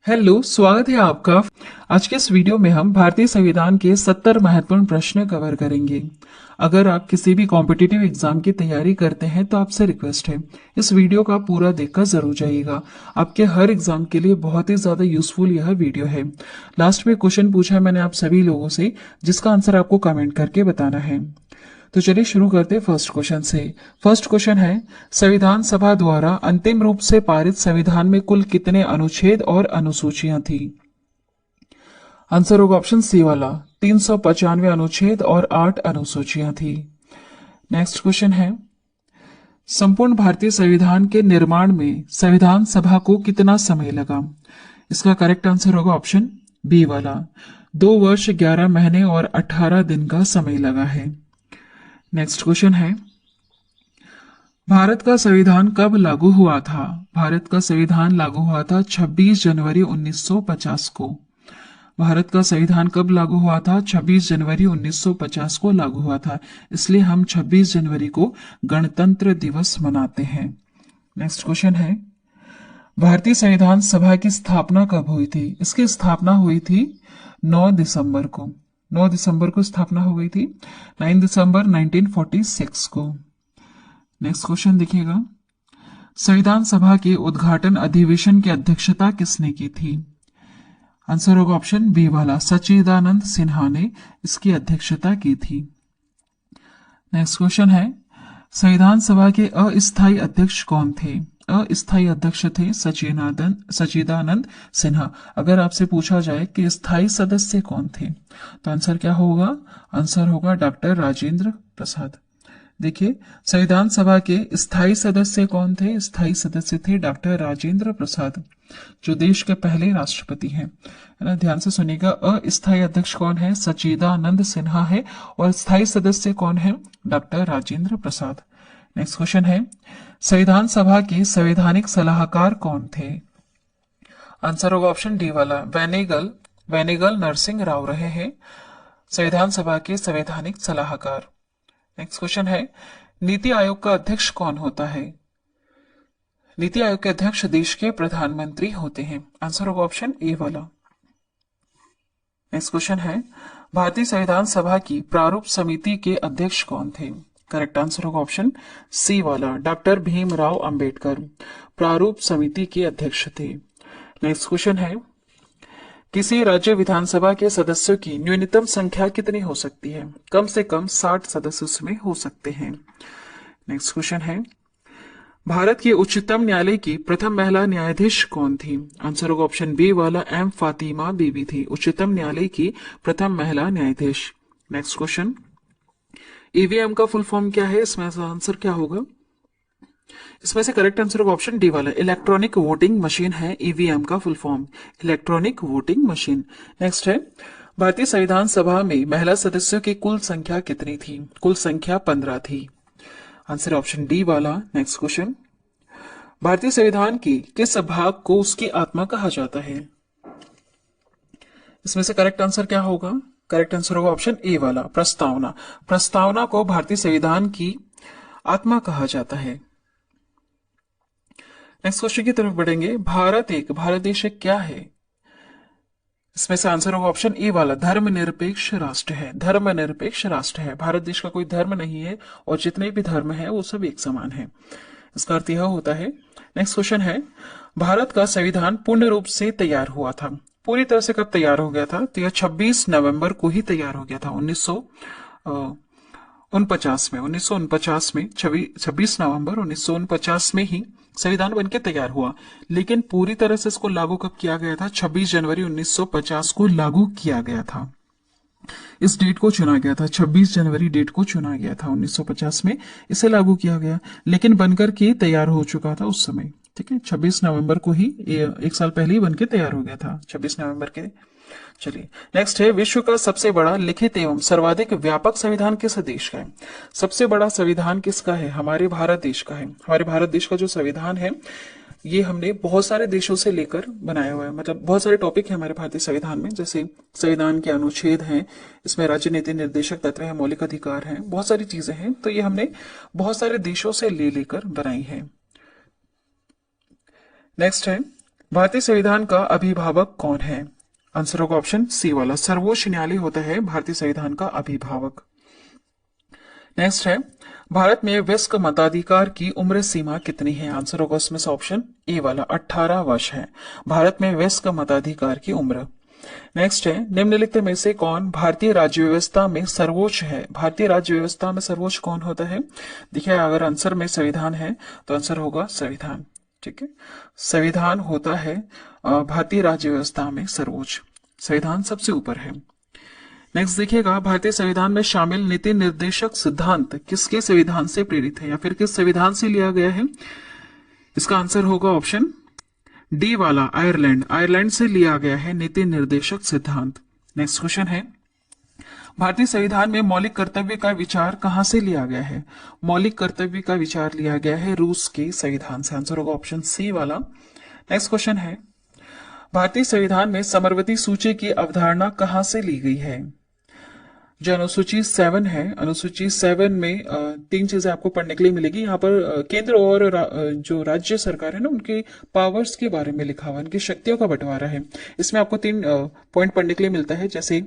Hello, स्वागत है आपका। आज के इस वीडियो में हम भारतीय संविधान के 70 महत्वपूर्ण प्रश्न कवर करेंगे। अगर आप किसी भी कॉम्पिटिटिव एग्जाम की तैयारी करते हैं तो आपसे रिक्वेस्ट है, इस वीडियो का पूरा देखकर जरूर जाइएगा। आपके हर एग्जाम के लिए बहुत ही ज्यादा यूजफुल यह वीडियो है। लास्ट में क्वेश्चन पूछा है मैंने आप सभी लोगों से, जिसका आंसर आपको कमेंट करके बताना है। तो चलिए शुरू करते हैं फर्स्ट क्वेश्चन से। फर्स्ट क्वेश्चन है, संविधान सभा द्वारा अंतिम रूप से पारित संविधान में कुल कितने अनुच्छेद और अनुसूचियां थी? आंसर होगा ऑप्शन सी वाला, 395 अनुच्छेद और 8 अनुसूचियां थी। नेक्स्ट क्वेश्चन है, संपूर्ण भारतीय संविधान के निर्माण में संविधान सभा को कितना समय लगा? इसका करेक्ट आंसर होगा ऑप्शन बी वाला, 2 वर्ष 11 महीने और 18 दिन का समय लगा है। नेक्स्ट क्वेश्चन है, भारत का संविधान कब लागू हुआ था? भारत का संविधान लागू हुआ था 26 जनवरी 1950 को। भारत का संविधान कब लागू हुआ था? 26 जनवरी 1950 को लागू हुआ था। इसलिए हम 26 जनवरी को गणतंत्र दिवस मनाते हैं। नेक्स्ट क्वेश्चन है, भारतीय संविधान सभा की स्थापना कब हुई थी? इसकी स्थापना हुई थी 9 दिसंबर को। 9 दिसंबर को स्थापना हो गई थी, 9 दिसंबर 1946 को। नेक्स्ट क्वेश्चन देखिएगा, संविधान सभा के उद्घाटन अधिवेशन की अध्यक्षता किसने की थी? आंसर होगा ऑप्शन बी वाला, सच्चिदानंद सिन्हा ने इसकी अध्यक्षता की थी। नेक्स्ट क्वेश्चन है, संविधान सभा के अस्थायी अध्यक्ष कौन थे? अस्थायी अध्यक्ष थे सच्चिदानंद सिन्हा। अगर आपसे पूछा जाए कि स्थायी सदस्य कौन थे, तो आंसर क्या होगा? आंसर होगा डॉक्टर राजेंद्र प्रसाद। देखिए, संविधान सभा के स्थायी सदस्य कौन थे? स्थायी सदस्य थे डॉक्टर राजेंद्र प्रसाद, जो देश के पहले राष्ट्रपति हैं। है ना, ध्यान से सुनिएगा। अस्थायी अध्यक्ष कौन है? सच्चिदानंद सिन्हा है। और स्थायी सदस्य कौन है? Doctor Rajendra Prasad. Next question है, संविधान सभा के संवैधानिक सलाहकार कौन थे? आंसर होगा ऑप्शन डी वाला, वेनेगल नरसिंह राव रहे हैं संविधान सभा के संवैधानिक सलाहकार। नेक्स्ट क्वेश्चन है, नीति आयोग का अध्यक्ष कौन होता है? नीति आयोग के अध्यक्ष देश के प्रधानमंत्री होते हैं। आंसर होगा ऑप्शन ए वाला। नेक्स्ट क्वेश्चन है, भारतीय संविधान सभा की प्रारूप समिति के अध्यक्ष कौन थे? करेक्ट आंसर होगा ऑप्शन सी वाला, डॉक्टर भीमराव अंबेडकर प्रारूप समिति के अध्यक्ष थे। नेक्स्ट क्वेश्चन है, किसी राज्य विधानसभा के सदस्यों की न्यूनतम संख्या कितनी हो सकती है? कम से कम 60 सदस्य उसमें हो सकते हैं। नेक्स्ट क्वेश्चन है, भारत के उच्चतम न्यायालय की प्रथम महिला न्यायाधीश कौन थी? आंसर होगा ऑप्शन बी वाला, एम फातिमा बीबी थी उच्चतम न्यायालय की प्रथम महिला न्यायाधीश। नेक्स्ट क्वेश्चन, ईवीएम का फुल फॉर्म क्या है? इसमें आंसर क्या होगा? इसमें से करेक्ट आंसर होगा ऑप्शन डी वाला, इलेक्ट्रॉनिक वोटिंग मशीन है ईवीएम का full form, electronic voting machine. Next है, भारतीय संविधान सभा में महिला सदस्यों की कुल संख्या कितनी थी? कुल संख्या 15 थी। आंसर ऑप्शन डी वाला। नेक्स्ट क्वेश्चन, भारतीय संविधान के किस भाग को उसकी आत्मा कहा जाता है? इसमें से करेक्ट आंसर क्या होगा? करेक्ट आंसर होगा ऑप्शन ए वाला, प्रस्तावना। प्रस्तावना को भारतीय संविधान की आत्मा कहा जाता है। नेक्स्ट क्वेश्चन की तरफ बढ़ेंगे, भारत देश एक क्या है? इसमें से आंसर होगा ऑप्शन ए वाला, धर्मनिरपेक्ष राष्ट्र है। धर्मनिरपेक्ष राष्ट्र है, भारत देश का कोई धर्म नहीं है और जितने भी धर्म है वो सब एक समान है। इसका अर्थ यह होता है। नेक्स्ट क्वेश्चन है, भारत का संविधान पूर्ण रूप से तैयार हुआ था, पूरी तरह से कब तैयार हो गया था? तो यह 26 नवंबर को ही तैयार हो गया था, 1949 में 26 नवंबर 1949 में ही संविधान बनके तैयार हुआ। लेकिन पूरी तरह से इसको लागू कब किया गया था? 26 जनवरी 1950 को लागू किया गया था। इस डेट को चुना गया था, 26 जनवरी डेट को चुना गया था 1950 में, इसे लागू किया गया। लेकिन बनकर के तैयार हो चुका था उस समय। ठीक है, 26 नवंबर को ही, एक साल पहले ही बनके तैयार हो गया था, 26 नवंबर के। चलिए नेक्स्ट है, विश्व का सबसे बड़ा लिखित एवं सर्वाधिक व्यापक संविधान किस देश का है? सबसे बड़ा संविधान किसका है? हमारे भारत देश का है। हमारे भारत देश का जो संविधान है, ये हमने बहुत सारे देशों से लेकर बनाया हुआ है। मतलब बहुत सारे टॉपिक है हमारे भारतीय संविधान में, जैसे संविधान के अनुच्छेद हैं, इसमें राजनीति निर्देशक तत्व है, मौलिक अधिकार हैं, बहुत सारी चीजें हैं। तो ये हमने बहुत सारे देशों से ले लेकर बनाई है। नेक्स्ट है, भारतीय संविधान का अभिभावक कौन है? आंसर होगा ऑप्शन सी वाला, सर्वोच्च न्यायालय होता है भारतीय संविधान का अभिभावक। नेक्स्ट है, भारत में वयस्क मताधिकार की उम्र सीमा कितनी है? आंसर होगा इसमें से ऑप्शन ए वाला, 18 वर्ष है भारत में वयस्क मताधिकार की उम्र। नेक्स्ट है, निम्नलिखित में से कौन भारतीय राज्य व्यवस्था में सर्वोच्च है? भारतीय राज्य व्यवस्था में सर्वोच्च कौन होता है? देखिए, अगर आंसर में संविधान है तो आंसर होगा संविधान। ठीक है, संविधान होता है भारतीय राज्य व्यवस्था में सर्वोच्च, संविधान सबसे ऊपर है। नेक्स्ट देखिएगा, भारतीय संविधान में शामिल नीति निर्देशक सिद्धांत किसके संविधान से प्रेरित है या फिर किस संविधान से लिया गया है? इसका आंसर होगा ऑप्शन डी वाला, आयरलैंड, आयरलैंड से लिया गया है नीति निर्देशक सिद्धांत। नेक्स्ट क्वेश्चन है, भारतीय संविधान में मौलिक कर्तव्य का विचार कहां से लिया गया है? मौलिक कर्तव्य का विचार लिया गया है रूस के संविधान से। आंसर होगा ऑप्शन सी वाला। नेक्स्ट क्वेश्चन है, भारतीय संविधान में समवर्ती सूची की अवधारणा कहां से ली गई है? जो अनुसूची 7 है, अनुसूची 7 में तीन चीजें आपको पढ़ने के लिए मिलेगी। यहाँ पर केंद्र और जो राज्य सरकार है ना, उनके पावर्स के बारे में लिखा हुआ है, उनकी शक्तियों का बंटवारा है। इसमें आपको 3 पॉइंट पढ़ने के लिए मिलता है, जैसे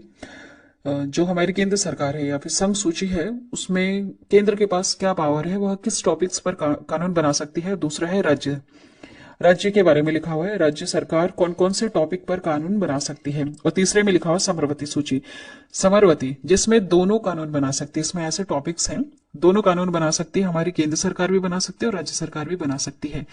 जो हमारी केंद्र सरकार है या फिर संघ सूची है, उसमें केंद्र के पास क्या पावर है, वह किस टॉपिक्स पर कानून बना सकती है। दूसरा है राज्य, राज्य के बारे में लिखा हुआ है, राज्य सरकार कौन कौन से टॉपिक पर कानून बना सकती है। और तीसरे में लिखा हुआ समवर्ती सूची, समवर्ती जिसमें दोनों कानून बना सकती है। इसमें ऐसे टॉपिक्स हैं, दोनों कानून बना सकती है, हमारी केंद्र सरकार भी बना सकती है और राज्य सरकार भी बना सकती है,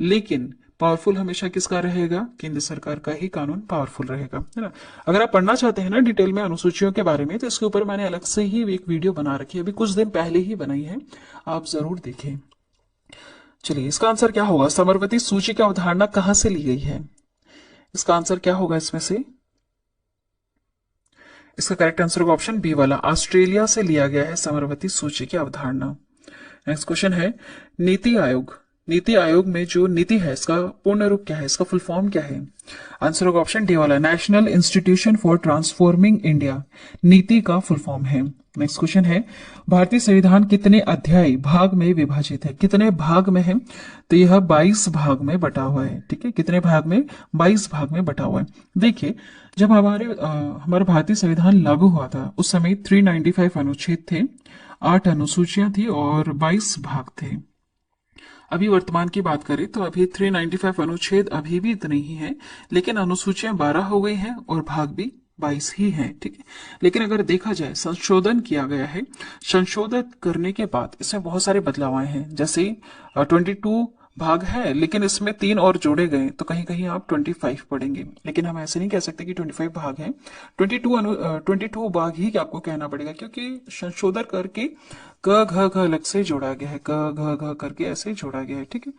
लेकिन पावरफुल हमेशा किसका रहेगा? केंद्र सरकार का ही कानून पावरफुल रहेगा, है ना। अगर आप पढ़ना चाहते हैं ना डिटेल में अनुसूचियों के बारे में, तो इसके ऊपर मैंने अलग से ही एक वीडियो बना रखी है, अभी कुछ दिन पहले ही बनाई है, आप जरूर देखें। चलिए, इसका आंसर क्या होगा? समवर्ती सूची की अवधारणा कहां से ली गई है? इसका आंसर क्या होगा इसमें से? इसका करेक्ट आंसर होगा ऑप्शन बी वाला, ऑस्ट्रेलिया से लिया गया है समवर्ती सूची की अवधारणा। नेक्स्ट क्वेश्चन है, नीति आयोग, नीति आयोग में जो नीति है इसका पूर्ण रूप क्या है, इसका फुल फॉर्म क्या है? आंसर होगा ऑप्शन डी वाला, national institution for transforming India, नीति का फुल फॉर्म है। नेक्स्ट क्वेश्चन है, भारतीय संविधान कितने अध्याय भाग में विभाजित है? कितने भाग में है? तो यह 22 भाग में बटा हुआ है। ठीक है, कितने भाग में? 22 भाग में बटा हुआ है। देखिए, जब हमारा भारतीय संविधान लागू हुआ था, उस समय 395 अनुच्छेद थे, 8 अनुसूचियां थी और 22 भाग थे। अभी वर्तमान की बात करें तो अभी 395 अनुच्छेद अभी भी इतने ही हैं, लेकिन अनुसूचियां 12 हो गई हैं और भाग भी 22 ही हैं। ठीक है, लेकिन अगर देखा जाए संशोधन किया गया है, संशोधित करने के बाद इसमें बहुत सारे बदलाव आए हैं। जैसे 22 भाग है, लेकिन इसमें 3 और जोड़े गए, तो कहीं कहीं आप 25 पढ़ेंगे, लेकिन हम ऐसे नहीं कह सकते कि 25 भाग हैं। 22 भाग ही आपको कहना पड़ेगा, क्योंकि संशोधन करके क घ घ अलग से जोड़ा गया है, क घ घ करके ऐसे जोड़ा गया है। ठीक है,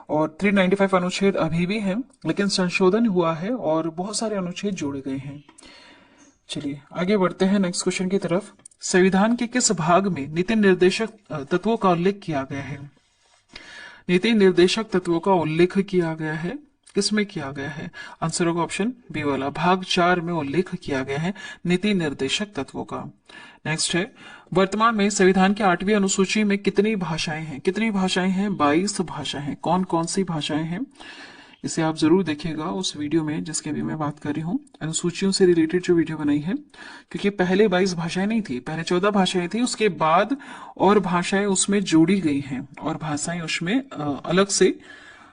और 395 अनुच्छेद अभी भी हैं, लेकिन संशोधन हुआ है और बहुत सारे अनुच्छेद जोड़े गए हैं। चलिए आगे बढ़ते हैं नेक्स्ट क्वेश्चन की तरफ। संविधान के किस भाग में नीति निर्देशक तत्वों का उल्लेख किया गया है? नीति निर्देशक तत्वों का उल्लेख किया गया है, किसमें किया गया है? आंसर होगा ऑप्शन बी वाला, भाग 4 में उल्लेख किया गया है नीति निर्देशक तत्वों का। नेक्स्ट है, वर्तमान में संविधान की 8वीं अनुसूची में कितनी भाषाएं हैं? कितनी भाषाएं हैं? 22 भाषाएं हैं। कौन कौन सी भाषाएं हैं, इसे आप जरूर देखिएगा उस वीडियो में जिसके भी मैं बात कर रही हूँ, अनुसूचियों से रिलेटेड जो वीडियो बनाई है, क्योंकि पहले 22 भाषाएं नहीं थी, पहले 14 भाषाएं थी, उसके बाद और भाषाएं उसमें जोड़ी गई हैं और भाषाएं उसमें अलग से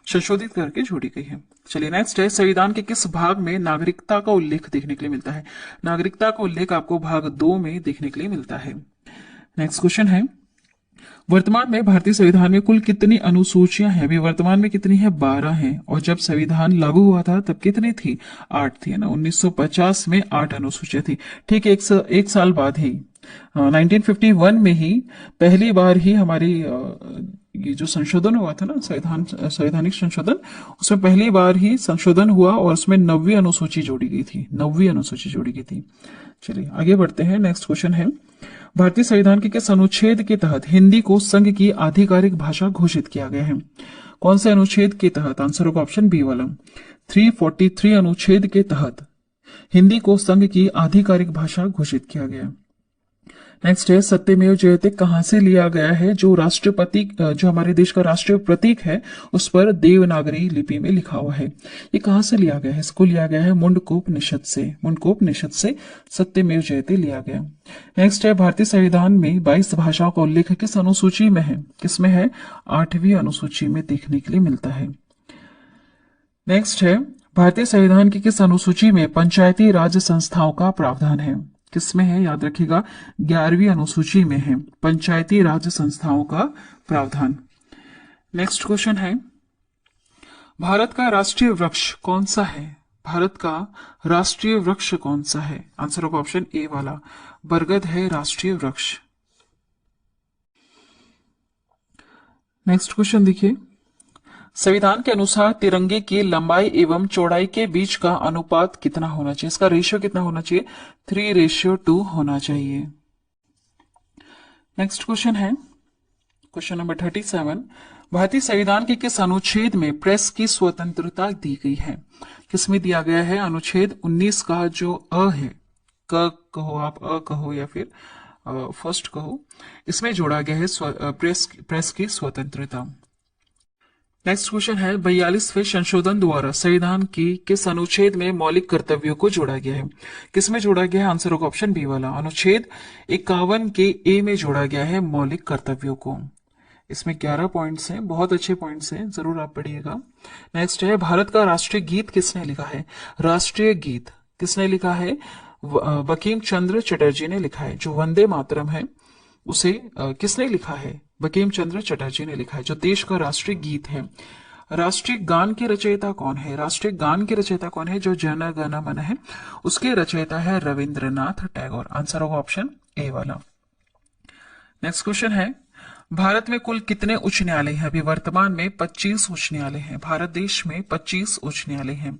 संशोधित करके जोड़ी गई है। चलिए नेक्स्ट है, संविधान के किस भाग में नागरिकता का उल्लेख देखने के लिए मिलता है? नागरिकता का उल्लेख आपको भाग 2 में देखने के लिए मिलता है। नेक्स्ट क्वेश्चन है, वर्तमान में भारतीय संविधान में कुल कितनी अनुसूचियां हैं? अभी वर्तमान में कितनी है? 12 हैं। और जब संविधान लागू हुआ था तब कितनी थी? 8 थी, है ना। 1950 में 8 अनुसूचियां थी। ठीक है, एक साल बाद ही 1951 में ही पहली बार ही हमारी ये जो संशोधन हुआ था ना, संवैधानिक संशोधन, उसमें पहली बार ही संशोधन हुआ और उसमें 9वीं अनुसूची जोड़ी गई थी, 9वीं अनुसूची जोड़ी गई थी। चलिए आगे बढ़ते हैं। नेक्स्ट क्वेश्चन है, भारतीय संविधान के किस अनुच्छेद के तहत हिंदी को संघ की आधिकारिक भाषा घोषित किया गया है? कौन से अनुच्छेद के तहत? आंसर होगा ऑप्शन बी वाला, 343 अनुच्छेद के तहत हिंदी को संघ की आधिकारिक भाषा घोषित किया गया। नेक्स्ट है सत्यमेव जयते कहाँ से लिया गया है? जो राष्ट्रपति जो हमारे देश का राष्ट्रीय प्रतीक है उस पर देवनागरी लिपि में लिखा हुआ है। ये कहाँ से लिया गया है? इसको लिया गया है मुंडकोपनिषद से। मुंडकोपनिषद से सत्यमेव जयते लिया गया। नेक्स्ट है भारतीय संविधान में 22 भाषाओं का उल्लेख किस अनुसूची में है? किसमें है? 8वीं अनुसूची में देखने के लिए मिलता है। नेक्स्ट है भारतीय संविधान की किस अनुसूची में पंचायती राज संस्थाओं का प्रावधान है? किसमें है? याद रखिएगा 11वीं अनुसूची में है पंचायती राज संस्थाओं का प्रावधान। नेक्स्ट क्वेश्चन है भारत का राष्ट्रीय वृक्ष कौन सा है? भारत का राष्ट्रीय वृक्ष कौन सा है? आंसर होगा ऑप्शन ए वाला, बरगद है राष्ट्रीय वृक्ष। नेक्स्ट क्वेश्चन देखिए, संविधान के अनुसार तिरंगे की लंबाई एवं चौड़ाई के बीच का अनुपात कितना होना चाहिए? इसका रेशियो कितना होना चाहिए? 3:2 होना चाहिए। नेक्स्ट क्वेश्चन है क्वेश्चन नंबर 37, भारतीय संविधान के किस अनुच्छेद में प्रेस की स्वतंत्रता दी गई है? किसमें दिया गया है? अनुच्छेद 19 का जो अ है, क कहो आप, अ कहो या फिर फर्स्ट कहो, इसमें जोड़ा गया है प्रेस की स्वतंत्रता। नेक्स्ट क्वेश्चन है 42वें संशोधन द्वारा संविधान की किस अनुच्छेद में मौलिक कर्तव्यों को जोड़ा गया है? किसमें जोड़ा गया है? आंसर होगा ऑप्शन बी वाला, अनुच्छेद 51 के ए में जोड़ा गया है मौलिक कर्तव्यों को। इसमें 11 पॉइंट्स हैं, बहुत अच्छे पॉइंट्स हैं, जरूर आप पढ़िएगा। नेक्स्ट है भारत का राष्ट्रीय गीत किसने लिखा है? राष्ट्रीय गीत किसने लिखा है? बंकिम चंद्र चटर्जी ने लिखा है। जो वंदे मातरम है उसे किसने लिखा है? बंकिम चंद्र चटर्जी ने लिखा है, जो देश का राष्ट्रीय गीत है। राष्ट्रीय गान के रचयिता कौन है? राष्ट्रीय गान के रचयिता कौन है? जो जन गण मन है उसके रचयिता है रविंद्रनाथ टैगोर। आंसर होगा ऑप्शन ए वाला। नेक्स्ट क्वेश्चन है भारत में कुल कितने उच्च न्यायालय हैं? अभी वर्तमान में 25 उच्च न्यायालय हैं। भारत देश में 25 उच्च न्यायालय हैं।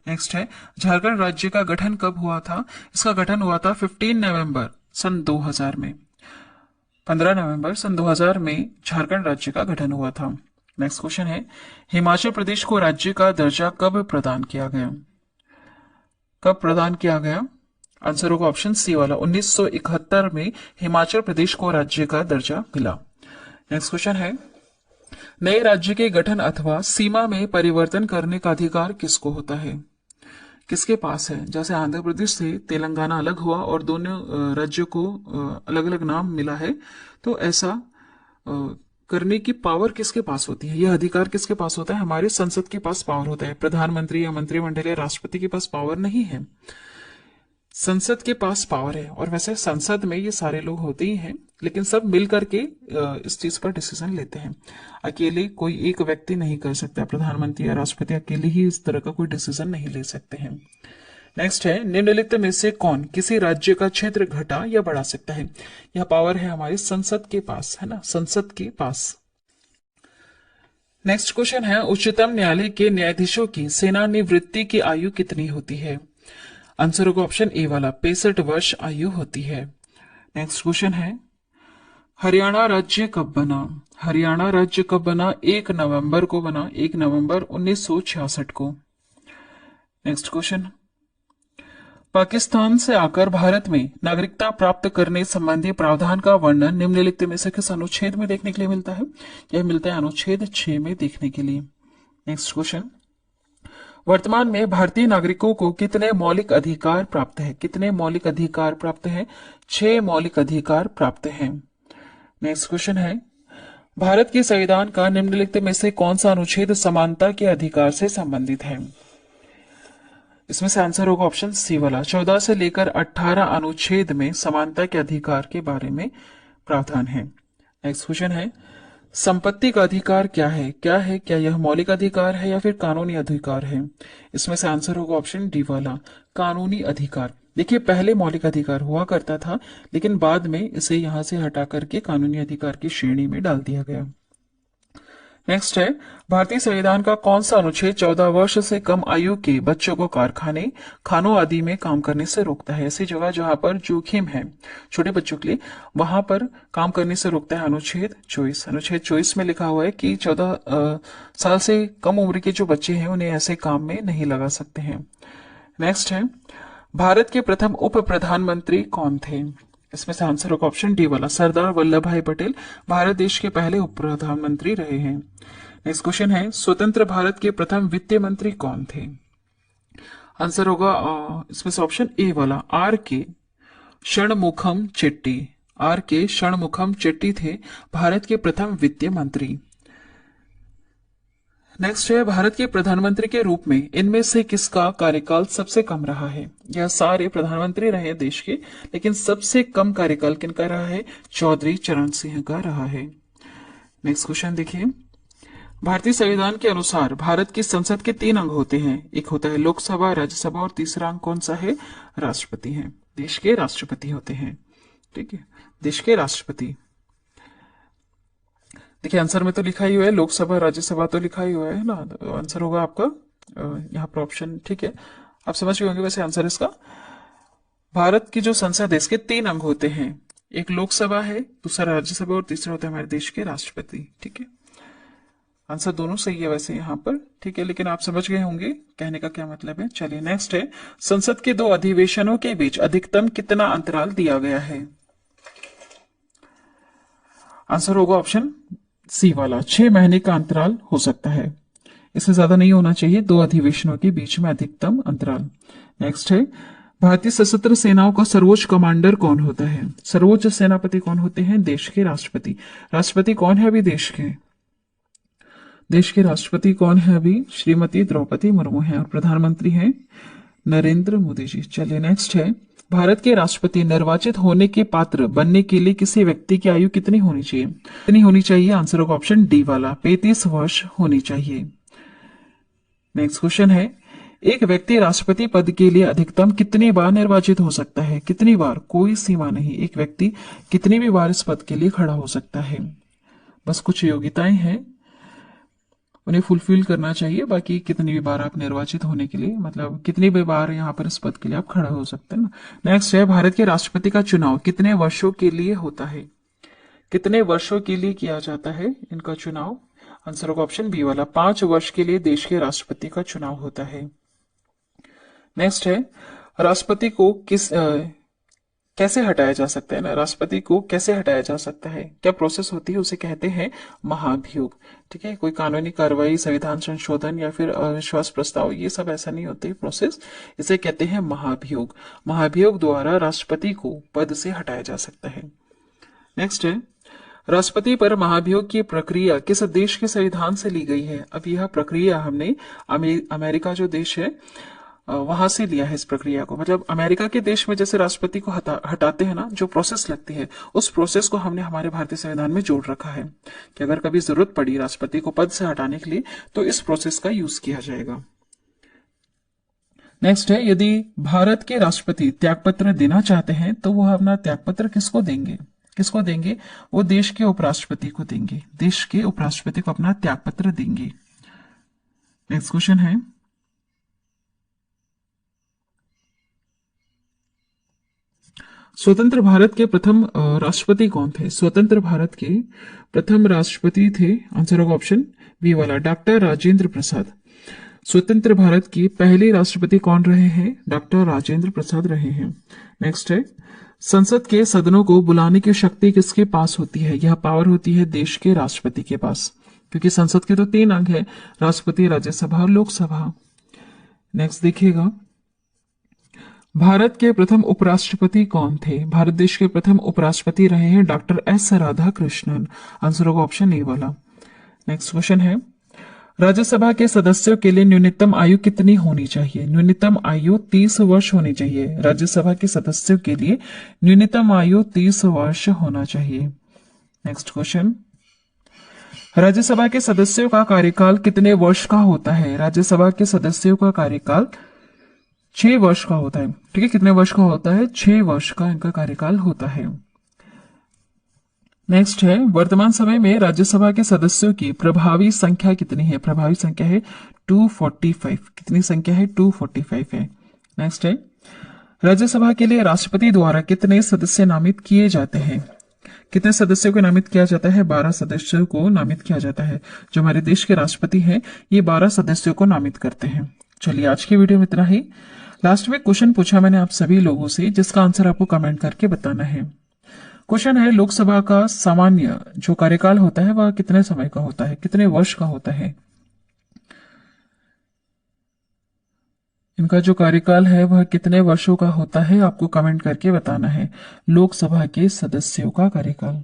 नेक्स्ट है झारखंड राज्य का गठन कब हुआ था? इसका गठन हुआ था 15 नवंबर सन 2000 में। 15 नवंबर सन 2000 में झारखंड राज्य का गठन हुआ था। नेक्स्ट क्वेश्चन है हिमाचल प्रदेश को राज्य का दर्जा कब प्रदान किया गया? कब प्रदान किया गया? आंसर होगा ऑप्शन सी वाला, 1971 में हिमाचल प्रदेश को राज्य का दर्जा मिला। नेक्स्ट क्वेश्चन है नए राज्य के गठन अथवा सीमा में परिवर्तन करने का अधिकार किसको होता है? किसके पास है? जैसे आंध्र प्रदेश से तेलंगाना अलग हुआ और दोनों राज्यों को अलग अलग नाम मिला है, तो ऐसा करने की पावर किसके पास होती है? यह अधिकार किसके पास होता है? हमारे संसद के पास पावर होता है। प्रधानमंत्री या मंत्रिमंडल या राष्ट्रपति के पास पावर नहीं है, संसद के पास पावर है। और वैसे संसद में ये सारे लोग होते ही हैं, लेकिन सब मिल करके इस चीज पर डिसीजन लेते हैं। अकेले कोई एक व्यक्ति नहीं कर सकता, प्रधानमंत्री या राष्ट्रपति अकेले ही इस तरह का कोई डिसीजन नहीं ले सकते हैं। नेक्स्ट है निम्नलिखित में से कौन किसी राज्य का क्षेत्र घटा या बढ़ा सकता है? यह पावर है हमारे संसद के पास, है ना, संसद के पास। नेक्स्ट क्वेश्चन है उच्चतम न्यायालय के न्यायाधीशों की सेवानिवृत्ति की आयु कितनी होती है? आंसर होगा ऑप्शन ए वाला, 65 वर्ष आयु होती है। नेक्स्ट क्वेश्चन है हरियाणा राज्य कब बना? हरियाणा राज्य कब बना? 1 नवंबर को बना, 1 नवंबर 1966 को। नेक्स्ट क्वेश्चन पाकिस्तान से आकर भारत में नागरिकता प्राप्त करने संबंधी प्रावधान का वर्णन निम्नलिखित में से किस अनुच्छेद में देखने के लिए मिलता है? यह मिलता है अनुच्छेद 6 में देखने के लिए। नेक्स्ट क्वेश्चन वर्तमान में भारतीय नागरिकों को कितने मौलिक अधिकार प्राप्त है? कितने मौलिक अधिकार प्राप्त है? 6 मौलिक अधिकार प्राप्त हैं। नेक्स्ट क्वेश्चन है भारत के संविधान का निम्नलिखित में से कौन सा अनुच्छेद समानता के अधिकार से संबंधित है? इसमें से आंसर होगा ऑप्शन सी वाला, 14 से लेकर 18 अनुच्छेद में समानता के अधिकार के बारे में प्रावधान है। नेक्स्ट क्वेश्चन है संपत्ति का अधिकार क्या है? क्या यह मौलिक अधिकार है या फिर कानूनी अधिकार है? इसमें से आंसर होगा ऑप्शन डी वाला, कानूनी अधिकार। देखिए पहले मौलिक अधिकार हुआ करता था, लेकिन बाद में इसे यहां से हटा करके कानूनी अधिकार की श्रेणी में डाल दिया गया। नेक्स्ट है भारतीय संविधान का कौन सा अनुच्छेद 14 वर्ष से कम आयु के बच्चों को कारखाने, खानों आदि में काम करने से रोकता है? ऐसी जगह जहां पर जोखिम है छोटे बच्चों के लिए, वहां पर काम करने से रोकता है अनुच्छेद 24। अनुच्छेद 24 में लिखा हुआ है कि 14 साल से कम उम्र के जो बच्चे हैं उन्हें ऐसे काम में नहीं लगा सकते हैं। नेक्स्ट है भारत के प्रथम उप प्रधानमंत्री कौन थे? इसमें से आंसर होगा ऑप्शन डी वाला, सरदार वल्लभ भाई पटेल भारत देश के पहले उप प्रधानमंत्री रहे हैं। नेक्स्ट क्वेश्चन है, स्वतंत्र भारत के प्रथम वित्त मंत्री कौन थे? आंसर होगा इसमें से ऑप्शन ए वाला, आर के षणमुखम चेट्टी। आर के षणमुखम चेट्टी थे भारत के प्रथम वित्त मंत्री। नेक्स्ट है, भारत के प्रधानमंत्री के रूप में इनमें से किसका कार्यकाल सबसे कम रहा है? यह सारे प्रधानमंत्री रहे हैं देश के, लेकिन सबसे कम कार्यकाल किनका रहा है? चौधरी चरण सिंह का रहा है। नेक्स्ट क्वेश्चन देखिए, भारतीय संविधान के अनुसार भारत की संसद के 3 अंग होते हैं। एक होता है लोकसभा, राज्यसभा और तीसरा अंग कौन सा है? राष्ट्रपति है। देश के राष्ट्रपति होते हैं। ठीक है, देश के राष्ट्रपति। देखिए आंसर में तो लिखा ही हुआ है लोकसभा राज्यसभा, तो लिखा ही हुआ है ना, तो आंसर होगा आपका यहाँ पर ऑप्शन। ठीक है, आप समझ गए होंगे वैसे आंसर इसका। भारत की जो संसद है इसके 3 अंग होते हैं, एक लोकसभा है, दूसरा राज्यसभा और तीसरा होता है हमारे देश के राष्ट्रपति। ठीक है, आंसर दोनों सही है वैसे यहाँ पर। ठीक है, लेकिन आप समझ गए होंगे कहने का क्या मतलब है। चलिए नेक्स्ट है, संसद के 2 अधिवेशनों के बीच अधिकतम कितना अंतराल दिया गया है? आंसर होगा ऑप्शन सी वाला, 6 महीने का अंतराल हो सकता है, इससे ज्यादा नहीं होना चाहिए 2 अधिवेशनों के बीच में अधिकतम अंतराल। नेक्स्ट है, भारतीय सशस्त्र सेनाओं का सर्वोच्च कमांडर कौन होता है? सर्वोच्च सेनापति कौन होते हैं? देश के राष्ट्रपति। राष्ट्रपति कौन है अभी देश के? देश के राष्ट्रपति कौन है अभी? श्रीमती द्रौपदी मुर्मू है, और प्रधानमंत्री हैं नरेंद्र मोदी जी। चलिए नेक्स्ट है, भारत के राष्ट्रपति निर्वाचित होने के पात्र बनने के लिए किसी व्यक्ति की आयु कितनी होनी चाहिए? कितनी होनी चाहिए? आंसर होगा ऑप्शन डी वाला, 35 वर्ष होनी चाहिए। नेक्स्ट क्वेश्चन है, एक व्यक्ति राष्ट्रपति पद के लिए अधिकतम कितनी बार निर्वाचित हो सकता है? कितनी बार? कोई सीमा नहीं, एक व्यक्ति कितनी भी बार इस पद के लिए खड़ा हो सकता है। बस कुछ योग्यताएं हैं, उन्हें फुलफिल करना चाहिए। बाकी कितनी भी बार आप निर्वाचित होने के लिए, मतलब कितनी भी बार यहाँ पर इस पद के लिए आप खड़ा हो सकते हैं ना। नेक्स्ट है, भारत के राष्ट्रपति का चुनाव कितने वर्षों के लिए होता है? कितने वर्षों के लिए किया जाता है इनका चुनाव? आंसर होगा ऑप्शन बी वाला, 5 वर्ष के लिए देश के राष्ट्रपति का चुनाव होता है। नेक्स्ट है, राष्ट्रपति को कैसे हटाया जा सकता है ना, राष्ट्रपति को कैसे हटाया जा सकता है, क्या प्रोसेस होती है, उसे कहते हैं महाभियोग। ठीक है, कोई कानूनी कार्रवाई, संविधान संशोधन या फिर अविश्वास प्रस्ताव, ये सब ऐसा नहीं होती प्रोसेस, इसे कहते हैं महाभियोग। महाभियोग द्वारा राष्ट्रपति को पद से हटाया जा सकता है। नेक्स्ट है, राष्ट्रपति पर महाभियोग की प्रक्रिया किस देश के संविधान से ली गई है? अब यह प्रक्रिया हमने अमेरिका जो देश है वहां से लिया है इस प्रक्रिया को। मतलब अमेरिका के देश में जैसे राष्ट्रपति को हटाते हैं ना, जो प्रोसेस लगती है, उस प्रोसेस को हमने हमारे भारतीय संविधान में जोड़ रखा है कि अगर कभी जरूरत पड़ी राष्ट्रपति को पद से हटाने के लिए तो इस प्रोसेस का यूज किया जाएगा। नेक्स्ट है, यदि भारत के राष्ट्रपति त्यागपत्र देना चाहते हैं तो वह अपना त्यागपत्र किसको देंगे? किसको देंगे? वो देश के उपराष्ट्रपति को देंगे, देश के उपराष्ट्रपति को अपना त्यागपत्र देंगे। नेक्स्ट क्वेश्चन है, स्वतंत्र भारत के प्रथम राष्ट्रपति कौन थे? स्वतंत्र भारत के प्रथम राष्ट्रपति थे, आंसर होगा ऑप्शन बी वाला, डॉक्टर राजेंद्र प्रसाद। स्वतंत्र भारत की पहले राष्ट्रपति कौन रहे हैं? डॉक्टर राजेंद्र प्रसाद रहे हैं। नेक्स्ट है, संसद के सदनों को बुलाने की शक्ति किसके पास होती है? यह पावर होती है देश के राष्ट्रपति के पास, क्योंकि संसद के तो 3 अंग है, राष्ट्रपति, राज्यसभा और लोकसभा। नेक्स्ट देखिएगा, भारत के प्रथम उपराष्ट्रपति कौन थे? भारत देश के प्रथम उपराष्ट्रपति रहे हैं डॉक्टर एस राधाकृष्णन, आंसर होगा ऑप्शन ए वाला। नेक्स्ट क्वेश्चन है, राज्यसभा के सदस्यों के लिए न्यूनतम आयु कितनी होनी चाहिए? न्यूनतम आयु 30 वर्ष होनी चाहिए। राज्यसभा के सदस्यों के लिए न्यूनतम आयु 30 वर्ष होना चाहिए। नेक्स्ट क्वेश्चन, राज्यसभा के सदस्यों का कार्यकाल कितने वर्ष का होता है? राज्यसभा के सदस्यों का कार्यकाल 6 वर्ष का होता है। ठीक है, कितने वर्ष का होता है? 6 वर्ष का इनका कार्यकाल होता है। नेक्स्ट है, वर्तमान समय में राज्यसभा के सदस्यों की प्रभावी संख्या कितनी है? प्रभावी संख्या है 245। कितनी संख्या है? 245 है। नेक्स्ट है, राज्यसभा के लिए राष्ट्रपति द्वारा कितने सदस्य नामित किए जाते हैं? कितने सदस्यों को नामित किया जाता है? 12 सदस्यों को नामित किया जाता है। जो हमारे देश के राष्ट्रपति हैं ये 12 सदस्यों को नामित करते हैं। चलिए आज की वीडियो में इतना ही। लास्ट में क्वेश्चन पूछा मैंने आप सभी लोगों से, जिसका आंसर आपको कमेंट करके बताना है। क्वेश्चन है, लोकसभा का सामान्य जो कार्यकाल होता है वह कितने समय का होता है, कितने वर्ष का होता है? इनका जो कार्यकाल है वह कितने वर्षों का होता है, आपको कमेंट करके बताना है। लोकसभा के सदस्यों का कार्यकाल।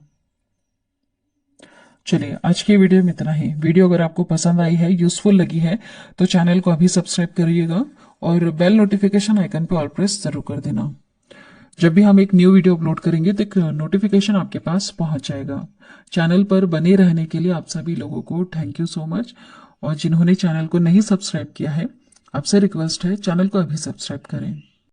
चलिए, आज की वीडियो में इतना ही। वीडियो अगर आपको पसंद आई है, यूजफुल लगी है, तो चैनल को अभी सब्सक्राइब करिएगा और बेल नोटिफिकेशन आइकन पर ऑल प्रेस जरूर कर देना। जब भी हम एक न्यू वीडियो अपलोड करेंगे तो एक नोटिफिकेशन आपके पास पहुंच जाएगा। चैनल पर बने रहने के लिए आप सभी लोगों को थैंक यू सो मच। और जिन्होंने चैनल को नहीं सब्सक्राइब किया है, आपसे रिक्वेस्ट है चैनल को अभी सब्सक्राइब करें।